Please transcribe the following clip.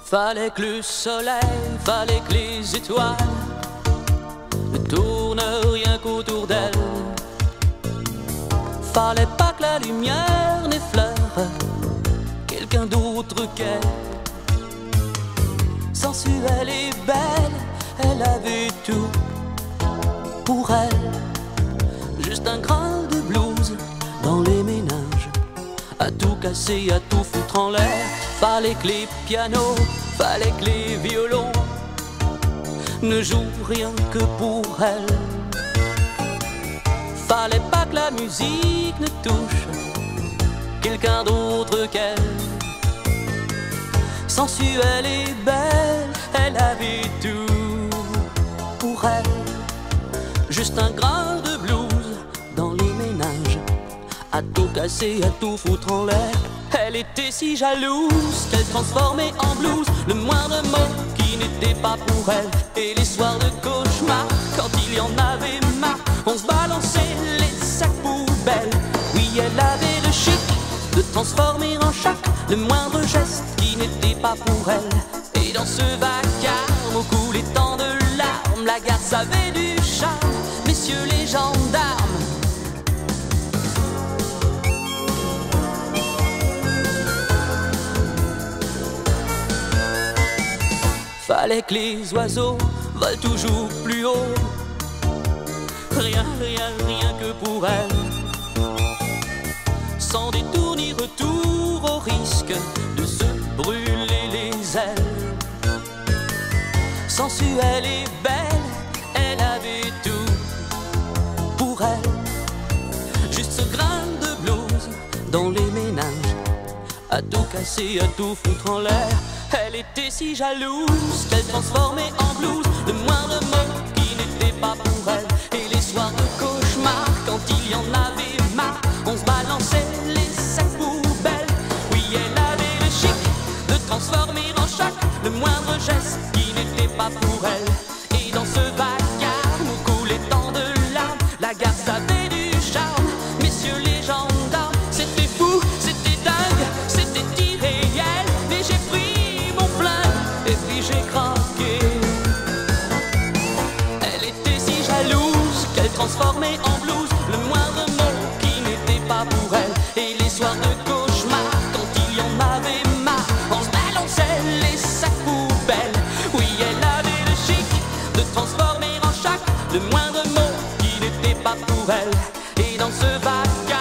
Fallait que le soleil, fallait que les étoiles ne tournent rien qu'autour d'elle. Fallait pas que la lumière n'effleure quelqu'un d'autre qu'elle. Sensuelle et belle, elle avait tout pour elle. Juste un grain de blues dans les méninges, à tout casser, à tout foutre en l'air. Fallait que les pianos, fallait que les violons ne jouent rien que pour elle. Fallait pas que la musique ne touche quelqu'un d'autre qu'elle. Sensuelle et belle, elle avait tout pour elle. Juste un grain de blues dans les méninges, à tout casser, à tout foutre en l'air. Elle était si jalouse qu'elle transformait en blues le moindre mot qui n'était pas pour elle. Et les soirs de cauchemar, quand il y en avait marre, on se balançait les sacs poubelles. Oui, elle avait le chic de transformer en chaque le moindre geste qui n'était pas pour elle. Et dans ce vacarme où coulait tant de larmes, la garce avait du charme, messieurs les gendarmes. Fallait que les oiseaux volent toujours plus haut, rien, rien, rien que pour elle. Sans détour ni retour, au risque de se brûler les ailes. Sensuelle et belle, elle avait tout pour elle. Juste ce grain de blues dans les méninges, à tout casser, à tout foutre en l'air. Elle était si jalouse qu'elle transformait en blues le moindre mot qui n'était pas pour elle. Et les soirs de cauchemar, quand il y en avait marre, on se balançait les sacs poubelles. Oui, elle avait le chic de transformer en chaque le moindre geste qui n'était pas pour elle. Et dans ce vacarme où coulait tant de larmes, la garce avait du charme, messieurs les gendarmes. C'était fou, c'était dingue, c'était irréel, mais j'ai pris et puis j'ai craqué. Elle était si jalouse qu'elle transformait en blues le moindre mot qui n'était pas pour elle. Et les soirs de cauchemar, quand il y en avait marre, on se balançait les sacs poubelles. Oui, elle avait le chic de transformer en chaque le moindre mot qui n'était pas pour elle. Et dans ce vacarme